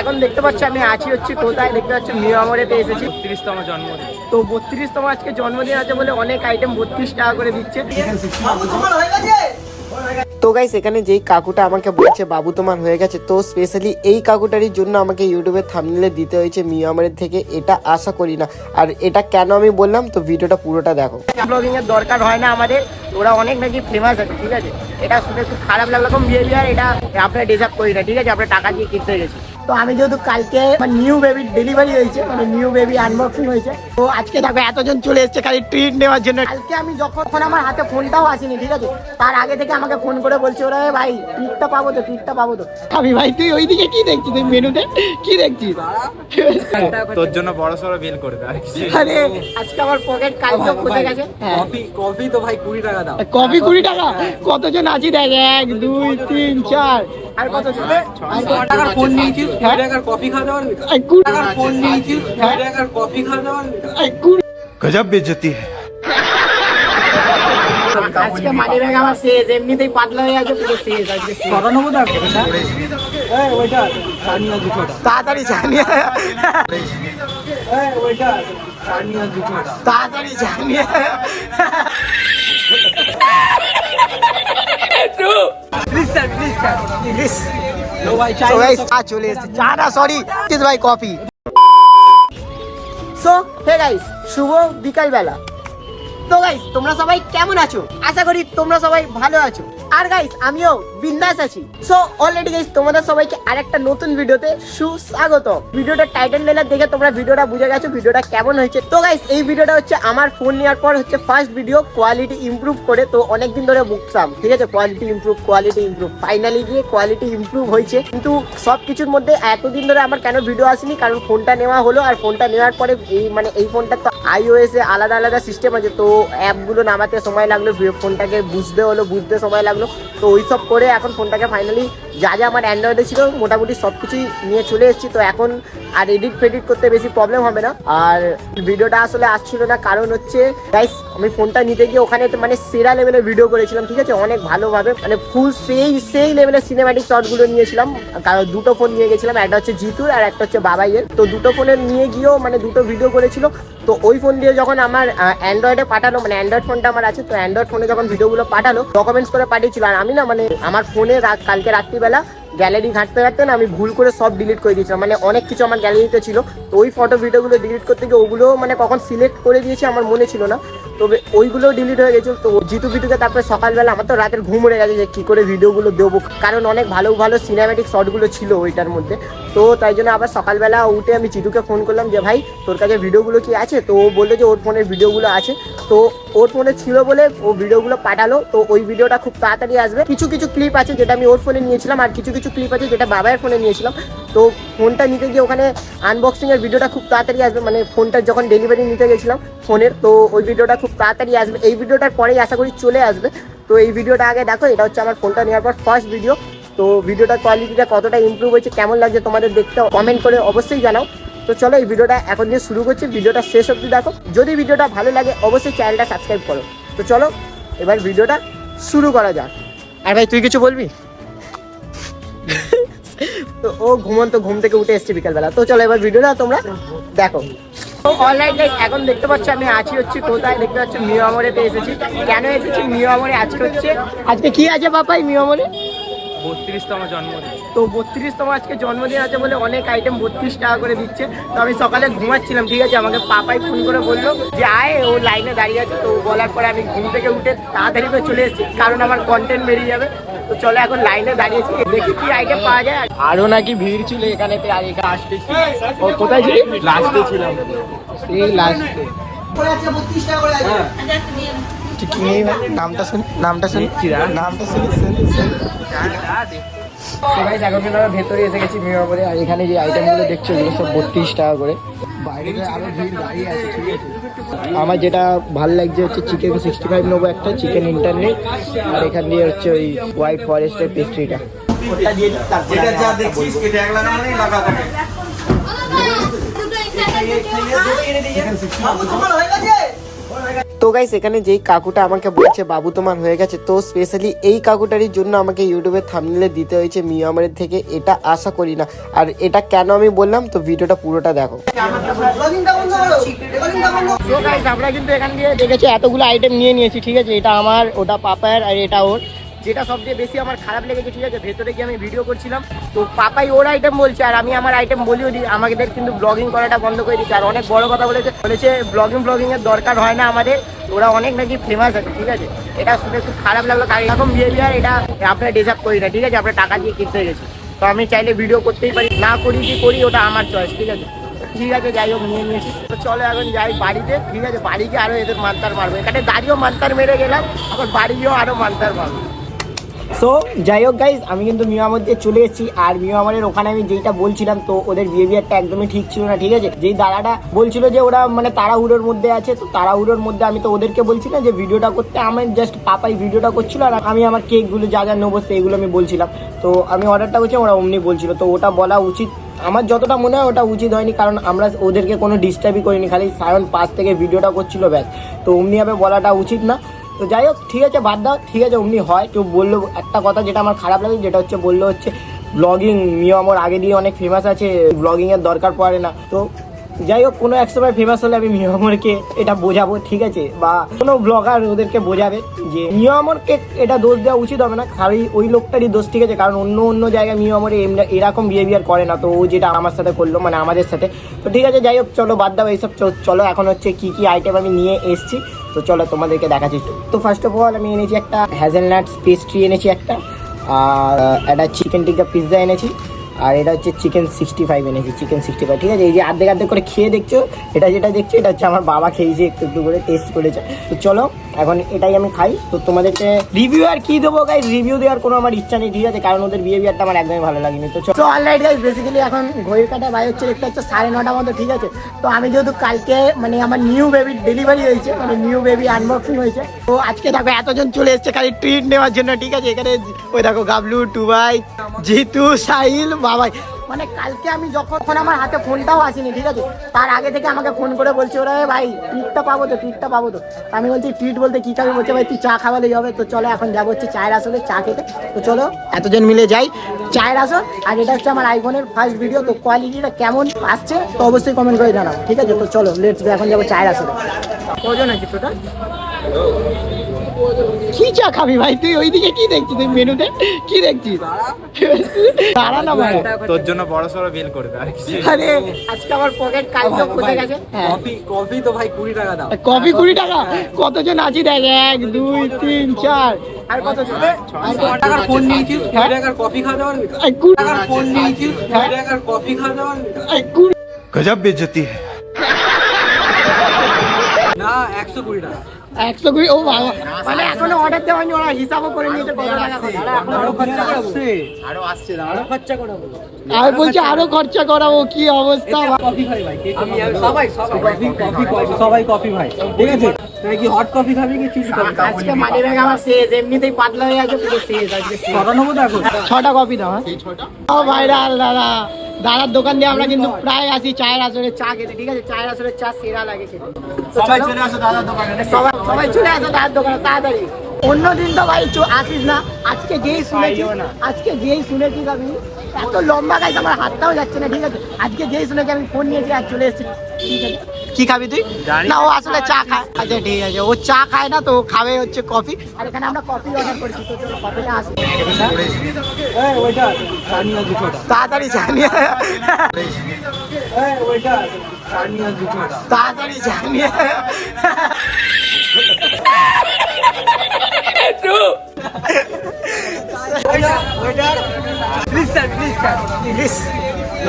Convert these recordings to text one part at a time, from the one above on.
এখন দেখতে পাচ্ছ আমি আছি হচ্ছে কোথায়, দেখতে পাচ্ছ মিয়ামরেতে এসেছি। 32তম জন্মদিন, তো 32তম আজকে জন্মদিন আছে বলে অনেক আইটেম 32 টাকা করে দিচ্ছে। তো গাইস এখানে যেই কাকুটা আমাকে বলছে বাবু তোমার হয়ে গেছে, তো স্পেশালি এই কাকুটারই জন্য আমাকে ইউটিউবে থাম্বনেলে দিতে হয়েছে মিয়ামরের থেকে, এটা আশা করি না। আর এটা কেন আমি বললাম তো ভিডিওটা পুরোটা দেখো। ব্লগিং এর দরকার হয় না আমাদের, ওরা অনেক নাকি ফেমাস আছে, ঠিক আছে। এটা শুনে একটু খারাপ লাগলো, কম বিহেভিয়ার, এটা আপনারা ডিজার্ভ করি না, ঠিক আছে। আপনারা টাকা দিয়ে কিনতে গেছি। তো আমি যেহেতু কালকে নিউ বেবি ডেলিভারি হয়েছে, মানে নিউ বেবি আনবক্সিং হয়েছে, তো আজকে দেখো এতজন চলে এসেছে খালি ট্রিট নেওয়ার জন্য। কালকে আমি যখন আমার হাতে ফোনটাও আসেনি, ঠিক আছে, তার আগে থেকে আমাকে ফোন করে বলছে ওরা ভাই ট্রিটটা পাবো তো, ট্রিটটা পাবো তো। আমি ভাই তুই ওইদিকে কি দেখছিস, তুই মেনুতে কি দেখছিস? তোর জন্য বড় সড়ো বিল করবে। আরে আজকে আমার পকেট কালকে ফসে গেছে। কফি তো ভাই 20 টাকা দাও। কফি 20 টাকা? কতজন আছি দেখ, 1 2 3 4 আর কত ছিল? 6 টাকার ফোন নিয়েছিস, 20 টাকার কফি খাওয়া যাবে? 20 টাকার ফোন নিয়েছিস, 20 টাকার কফি খাওয়া যাবে? गजब बेइज्जती है। আজকে মানি ব্যাগ আমার শেষ, এমনিতেই পাতলা হয়ে আছে পুরো শেষ। আজকে 97 টাকা। এই ওইটা চানিয়া জুতোটা তাড়াতাড়ি চানিয়া, এই ওইটা চানিয়া জুতোটা তাড়াতাড়ি চানিয়া। Please sir, please sir, please. No ভাই চাই চা চলে এসেছে, চা না সরি প্লিজ ভাই কফি। সো হে গাইস, শুভ বিকাল বেলা। তো গাইস তোমরা সবাই কেমন আছো? আশা করি তোমরা সবাই ভালো আছো। আর গাইস আমিও বিন্দাস আছি। সো অলরেডি গাইস তোমাদের সবাইকে আরেকটা নতুন ভিডিওতে সুস্বাগত। ভিডিওটা টাইটেল লেলা দেখে তোমরা ভিডিওটা বুঝে গেছো ভিডিওটা কেমন হয়েছে। তো গাইস এই ভিডিওটা হচ্ছে আমার ফোন নেওয়ার পর হচ্ছে ফার্স্ট ভিডিও কোয়ালিটি ইমপ্রুভ করে। তো অনেকদিন ধরে বুকতাম, ঠিক আছে, কোয়ালিটি ইমপ্রুভ, ফাইনালি গিয়ে কোয়ালিটি ইমপ্রুভ হয়েছে। কিন্তু সব কিছুর মধ্যে এতদিন ধরে আমার কেন ভিডিও আসেনি, কারণ ফোনটা নেওয়া হলো, আর ফোনটা নেওয়ার পরে এই ফোনটা তো iOS এ আলাদা আলাদা সিস্টেম আছে, তো অ্যাপগুলো নামাতে সময় লাগলো, ফোনটাকে বুঝতে সময় লাগলো। তো ওই সব করে এখন ফোনটাকে ফাইনালি যা আমার অ্যান্ড্রয়েডে ছিল মোটামুটি সব কিছুই নিয়ে চলে এসেছি। তো এখন আর এডিট করতে বেশি প্রবলেম হবে না। আর ভিডিওটা আসলে আসছিল না, কারণ হচ্ছে গাইস আমি ফোনটা নিতে গিয়ে ওখানে মানে সেরা লেভেলের ভিডিও করেছিলাম, ঠিক আছে, অনেক ভালোভাবে, মানে ফুল সেই লেভেলের সিনেম্যাটিক শটগুলো নিয়েছিলাম। কারণ দুটো ফোন নিয়ে গেছিলাম, একটা হচ্ছে জিতুর আর একটা হচ্ছে বাবাইয়ের। তো দুটো ফোনের নিয়ে গিয়েও মানে দুটো ভিডিও করেছিল। তো ওই ফোন দিয়ে যখন আমার অ্যান্ড্রয়েডে পাঠালো, মানে অ্যান্ড্রয়েড ফোনটা আমার আছে, তো অ্যান্ড্রয়েড ফোনে যখন ভিডিওগুলো পাঠালো ডকুমেন্টস করে পাঠিয়েছিল। আর আমি না মানে আমার ফোনে কালকে রাত্রিবেলা গ্যালারি ঘাঁটতে না আমি ভুল করে সব ডিলিট করে দিয়েছিলাম, মানে অনেক কিছু আমার গ্যালারিতে ছিল। তো ওই ফটো ভিডিওগুলো ডিলিট করতে গিয়ে ওগুলো মানে কখন সিলেক্ট করে দিয়েছি আমার মনে ছিল না, তবে ওইগুলো ডিলিট হয়ে গেছিল। তো জিতু ভিডিওতে তারপরে সকালবেলা আমার তো রাতের ঘুম উড়ে গেছে যে কী করে ভিডিওগুলো দেবো, কারণ অনেক ভালো সিনেম্যাটিক শটগুলো ছিল ওইটার মধ্যে। তো তাই জন্য আবার সকালবেলা উঠে আমি জিতুকে ফোন করলাম যে ভাই তোর কাছে ভিডিওগুলো কি আছে? তো ও বললো যে ওর ফোনের ভিডিওগুলো আছে। তো ওর ফোনে ছিল বলে ও ভিডিওগুলো পাঠালো। তো ওই ভিডিওটা খুব তাড়াতাড়ি আসবে। কিছু ক্লিপ আছে যেটা আমি ওর ফোনে নিয়েছিলাম, আর কিছু ক্লিপ আছে যেটা বাবার ফোনে নিয়েছিলাম। তো ফোনটা নিতে গিয়ে ওখানে আনবক্সিংয়ের ভিডিওটা খুব তাড়াতাড়ি আসবে, মানে ফোনটা যখন ডেলিভারি নিতে গেছিলাম ফোনের, তো ওই ভিডিওটা খুব তাড়াতাড়ি আসবে। এই ভিডিওটার পরেই আশা করি চলে আসবে। তো এই ভিডিওটা আগে দেখো, এটা হচ্ছে আমার ফোনটা নেওয়ার পর ফার্স্ট ভিডিও। তো ভিডিওটার কোয়ালিটিটা কতটা ইমপ্রুভ হয়েছে, কেমন লাগছে তোমাদের দেখতে কমেন্ট করে অবশ্যই জানাও। তো চলো এই ভিডিওটা এখন দিয়ে শুরু করছি, ভিডিওটা শেষ অবধি দেখো। যদি ভিডিওটা ভালো লাগে অবশ্যই চ্যানেলটা সাবস্ক্রাইব করো। তো চলো এবার ভিডিওটা শুরু করা যাক। আর ভাই তুই কিছু বলবি? তো ও ঘুম থেকে উঠে এসছে বিকালবেলা। তো চলো এবার ভিডিওটা তোমরা দেখো। তো অলরাইট গাইস এখন দেখতে পাচ্ছ আমি আছি হচ্ছে কোথায়, দেখতে পাচ্ছ মিয়ামরেতে এসেছি। কেন এসেছি মিয়ামরে? আজকে কি আছে বাপাই মিয়ামরে? 32তম জন্মদিন। তো 32তম আজকে জন্মদিন আছে বলে অনেক আইটেম 32 টাকা করে দিচ্ছে। তো আমি সকালে ঘুমাচ্ছিলাম, ঠিক আছে, আমাকে পাপাই ফোন করে বললো যে আয়, ও লাইনে দাঁড়িয়ে আছে। তো বলার পরে আমি ঘুম থেকে উঠে তাড়াতাড়ি করে চলে এসেছি, কারণ আমার কন্টেন্ট বেরিয়ে যাবে। তো চলো এখন লাইনে দাঁড়িয়েছি, দেখি কি আইটেম পাওয়া যায়। আরো নাকি ভিড় ছিল এখানেতে, আর এখানে আসতেছি। ও কোথায় ছিলি? লাস্টে ছিলাম, এই লাস্টে। নামটা শুনি। এখন কিন্তু আমরা ভেতরে এসে গেছি মিয়ামরে। আর এখানে যে আইটেমগুলো দেখছো এগুলো সব 32 টাকা করে। বাইরে আরো ভিড় দাঁড়িয়ে আছে, ঠিক আছে। আমার যেটা ভালো লাগছে হচ্ছে চিকেন 65 নেবো একটা, চিকেন ইন্টারনেট, আর এখান দিয়ে হচ্ছে ওই হোয়াইট ফরেস্টের পেস্ট্রিটা। তো গাইস এখানে যেই কাকুটা আমাকে বলছে বাবু তোমার হয়ে গেছে, তো স্পেশালি এই কাকুটারির জন্য আমাকে ইউটিউবে থাম্বনেলে দিতে হয়েছে মিয়ামারের থেকে, এটা আশা করি না। আর এটা কেন আমি বললাম, তো ভিডিওটা পুরোটা দেখো। তো গাইস আমরা কিন্তু এখান দিয়ে দেখেছি এতগুলো আইটেম নিয়ে নিয়েছি, ঠিক আছে। এটা আমার, ওটা পাপার, আর এটা ওর। যেটা সবচেয়ে বেশি আমার খারাপ লেগেছে, ঠিক আছে, ভেতরে গিয়ে আমি ভিডিও করছিলাম, তো পাপাই ওর আইটেম বলছে আর আমি আমার আইটেম বলিও দিই। আমাদের কিন্তু ব্লগিং করাটা বন্ধ করে দিচ্ছে, আর অনেক বড় কথা বলেছে ব্লগিং এর দরকার হয় না আমাদের, ওরা অনেক নাকি ফেমাস আছে, ঠিক আছে। এটা শুনে খুব খারাপ লাগলো, কারণ এরকম বিহেভিয়ার এটা আমরা ডিজার্ভ করি না, ঠিক আছে। আমরা টাকা দিয়ে কিনতে গেছি, তো আমি চাইলে ভিডিও করতেই পারি, না করি কি করি ওটা আমার চয়েস, ঠিক আছে। ঠিক আছে, যাই হোক নিয়ে নিয়েছি, তো চলো এখন যাই বাড়িতে, ঠিক আছে। বাড়ি গিয়ে আরো এদের মান্তার মারবো, এখানে দাঁড়িয়েও মান্তার মেরে গেলাম, আবার বাড়ি গিয়েও আরো মান্তার মারবো। সো যাই হোক গাইজ, আমি কিন্তু মিয়ামর দিয়ে চলে এসেছি, আর মিয়ামরের ওখানে আমি যেইটা বলছিলাম, তো ওদের বিহেভিয়ারটা একদমই ঠিক ছিল না, ঠিক আছে। যেই দাদাটা বলছিল যে ওরা মানে তাড়াহুড়োর মধ্যে আছে, তো তাড়াহুড়োর মধ্যে আমি তো ওদেরকে বলছি না যে ভিডিওটা করতে, আমি জাস্ট পাপাই ভিডিওটা করছিল, আর আমি আমার কেকগুলো যা যা নেবো সেইগুলো আমি বলছিলাম, তো আমি অর্ডারটা করছি, ওরা অমনি বলছিল, তো ওটা বলা উচিত আমার যতটা মনে হয় ওটা উচিত হয়নি, কারণ আমরা ওদেরকে কোনো ডিস্টার্বই করিনি, খালি সায়ন পাশ থেকে ভিডিওটা করছিল ব্যাস, তো অমনিভাবে বলাটা উচিত না। তো যাই হোক ঠিক আছে, বাদ দাও, ঠিক আছে অমনি হয়। কেউ বললো একটা কথা যেটা আমার খারাপ লাগে, যেটা হচ্ছে বললো হচ্ছে ব্লগিং মিয়ামর আগে দিয়ে অনেক ফেমাস আছে, ব্লগিংয়ের দরকার পড়ে না। তো যাই হোক কোনো এক সময় ফেমাস হলে আমি মিয়ামরকে এটা বোঝাবো, ঠিক আছে, বা কোনো ব্লগার ওদেরকে বোঝাবে যে মিয়ামরকে এটা দোষ দেওয়া উচিত হবে না, খালি ওই লোকটারই দোষ, ঠিক আছে। কারণ অন্য জায়গায় মিয়ামরে এরকম বিহেভিয়ার করে না, তো ও যেটা আমার সাথে করলো মানে আমাদের সাথে, তো ঠিক আছে যাই হোক চলো বাদ দাও এইসব, চলো এখন হচ্ছে কি কি আইটেম আমি নিয়ে এসেছি, তো চলো তোমাদেরকে দেখাচ্ছি। তো ফার্স্ট অফ অল আমি এনেছি একটা হ্যাজেলনাটস পেস্ট্রি এনেছি একটা, আর একটা চিকেন টিক্কা পিৎজা এনেছি, আর এটা হচ্ছে চিকেন 65 এনেছি, চিকেন 65, ঠিক আছে। এই যে অর্ধেক করে খেয়ে দেখছো, এটা যেটা দেখছো এটা হচ্ছে আমার বাবা খেয়েছে, একটু করে টেস্ট করেছে। তো চলো এখন এটাই আমি খাই, তো তোমাদেরকে রিভিউ আর কি দেবো গাইজ, রিভিউ দেওয়ার কোনো আমার ইচ্ছা নেই, ঠিক আছে, কারণ ওদের বিহেভিয়ারটা আমার একদমই ভালো লাগেনি। তো চলো অলরাইট গাইজ, বেসিক্যালি এখন ঘড়ির কাটা বাই হচ্ছে দেখতে হচ্ছে 9:30 মতো, ঠিক আছে। তো আমি যেহেতু কালকে মানে আমার নিউ বেবির ডেলিভারি হয়েছে, মানে নিউ বেবি আনবক্সিং হয়েছে, তো আজকে দেখো এতজন চলে এসছে খালি ট্রিট নেওয়ার জন্য, ঠিক আছে। এখানে ওই দেখো গাবলু, টুবাই, জিতু, সাহিল, বাবাই, মানে কালকে আমি যখন আমার হাতে ফোনটাও আসেনি, ঠিক আছে, তার আগে থেকে আমাকে ফোন করে বলছে ওরা ভাই ট্রিটটা পাবো তো। আমি বলছি ট্রিট বলতে কি খাবি, বলছে ভাই তুই চা খাওয়ালেই হবে। তো চলো এখন যাবো হচ্ছে চায়ের আসলে চা খেতে, তো চলো এতজন মিলে যাই চায়ের আসল। আর এটা হচ্ছে আমার আইফোনের ফার্স্ট ভিডিও, তো কোয়ালিটিটা কেমন আসছে তো অবশ্যই কমেন্ট করে জানাও, ঠিক আছে। তো চলো লেটস গো, এখন যাবো চায়ের আসলে। কজন আছে টোটাল? কি চা খাবি ভাই তুই? ওইদিকে কি দেখছিস তুই মেনুতে? কি দেখছিস? দাঁড়া না ভাই, তোর জন্য বড় সড়ো বিল করবে আর কিছু। আরে আজকে আমার পকেট কালকে ফসে গেছে। কফি তো ভাই 20 টাকা দাও। কফি 20 টাকা? কতজন আছি দেখ, 1 2 3 4 আর কত ছিল? 100 টাকার ফোন নিয়েছিস, 20 টাকার কফি খাওয়াতে পারবি? 20 টাকার ফোন নিয়েছিস, 20 টাকার কফি খাওয়াতে পারবি? गजब बेइज्जती है। না 120 টাকা। 120? ও বাবা, মানে এখনো অর্ডার দেওয়া হয়নি, ওরা হিসাবও করে নিয়েছে কত টাকা খরচ। আরো খরচা করাবো, আরো খরচা করাবো। আর বলছে আরো খরচা করাবো, কি অবস্থা। কফি খাই ভাই, সবাই সবাই কফি ভাই, ঠিক আছে। তুই কি হট কফি খাবি কি চিলি কফি? আজকে মানি ব্যাগ আমার শেষ, এমনিতেই পাতলা হয়ে আছে, পুরো শেষ আজকে। 97 টাকা 6টা কফি দাও। ও ভাইরাল দাদার দোকান দিয়ে আমরা কিন্তু প্রায় আসি চায়ের আসলে চা খেতে, ঠিক আছে। চায়ের আসলে চা সেরা লাগে খেতে। সবাই চলে আসো দাদার দোকানে। সবাই চলে আসো দাদার দোকানে তাড়াতাড়ি। অন্যদিন তো ভাই আসিস না, আজকে যেই শুনেছিস আমি এত লম্বা গাইছে আমার হাতটাও যাচ্ছে না, ঠিক আছে। আজকে যেই শুনেছি আমি ফোন নিয়েছি আর চলে এসেছি, ঠিক আছে। কি খাবি তুই? না ও আসলে চা খায়। আচ্ছা ঠিক আছে, ও চা খায় না, তো ও খাবে হচ্ছে কফি। আর এখানে আমরা কফি অর্ডার করেছি, তো চলো কফিটা আসবে। এই ওইটা চানিয়া দুটোটা তাড়াতাড়ি জানিয়ে, এই ওইটা চানিয়া দুটোটা তাড়াতাড়ি জানিয়ে। ওইটা প্লিজ স্যার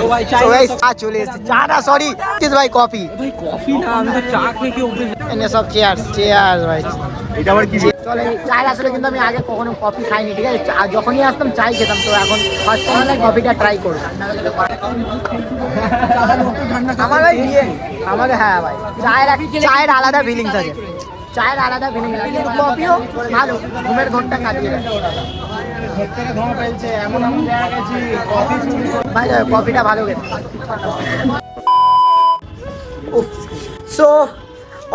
ও ভাই তো ভাই চা চলে এসেছে, চা না সরি ভাই কফি। ভাই কফি না, আমি তো চা খেয়ে কি অভ্যেস। এনে সব চেয়ার ভাই। এটা আবার কি? চলে চায়ের আসলে কিন্তু আমি আগে কখনো কফি খাইনি, ঠিক আছে। যখনই আসতাম চাই খেতাম, তো এখন ফার্স্ট টাইম কফিটা ট্রাই করবো। আমার ভাই আমাকে হ্যাঁ ভাই চায়ের আলাদা ফিলিংস আছে, চায়ের আলাদা ফিলিংস আছে, কিন্তু কফিও ভালো, ঘুমের ঘন্টা কাটিয়ে দেয়। ভাই কফিটা ভালো খেতে। সো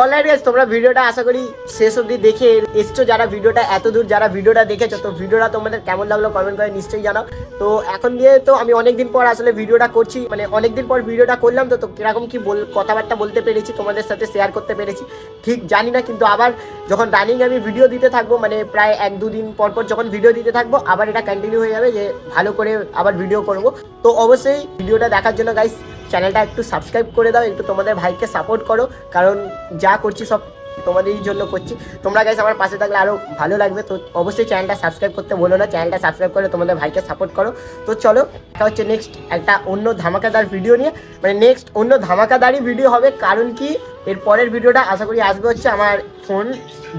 অলরাইট গাইস, তোমরা ভিডিওটা আশা করি শেষ অবধি দেখে এসছো, যারা ভিডিওটা এত দূর যারা ভিডিওটা দেখেছো, তো ভিডিওটা তোমাদের কেমন লাগলো কমেন্ট করে নিশ্চয়ই জানাও। তো এখন দিয়ে তো আমি অনেকদিন পর আসলে ভিডিওটা করছি, মানে অনেকদিন পর ভিডিওটা করলাম, তো কিরকম কি কথাবার্তা বলতে পেরেছি, তোমাদের সাথে শেয়ার করতে পেরেছি ঠিক জানি না, কিন্তু আবার যখন রানিং আমি ভিডিও দিতে থাকবো, মানে প্রায় 1-2 দিন পর পর যখন ভিডিও দিতে থাকবো, আবার এটা কন্টিনিউ হয়ে যাবে যে ভালো করে আবার ভিডিও করব। তো অবশ্যই ভিডিওটা দেখার জন্য গাইস চ্যানেলটা একটু সাবস্ক্রাইব করে দাও, একটু তোমাদের ভাইকে সাপোর্ট করো, কারণ যা করছি সব তোমাদেরই জন্য করছি। তোমরা গাইস আমার পাশে থাকলে আরও ভালো লাগবে। তো অবশ্যই চ্যানেলটা সাবস্ক্রাইব করতে বলো না, চ্যানেলটা সাবস্ক্রাইব করে তোমাদের ভাইকে সাপোর্ট করো। তো চলো, এটা হচ্ছে নেক্সট একটা অন্য ধামাকাদার ভিডিও নিয়ে, মানে নেক্সট অন্য ধামাকাদারই ভিডিও হবে, কারণ কি এর পরের ভিডিওটা আশা করি আসবে হচ্ছে আমার ফোন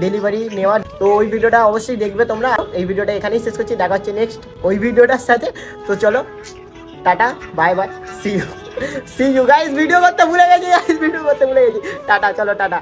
ডেলিভারি নেওয়ার। তো ওই ভিডিওটা অবশ্যই দেখবে তোমরা। এই ভিডিওটা এখানেই শেষ করছি, দেখা হচ্ছে নেক্সট ওই ভিডিওটার সাথে। তো চলো, tata, bye bye, see you guys. Video করতে ভুলে গেছি, টাটা, চলো টাটা।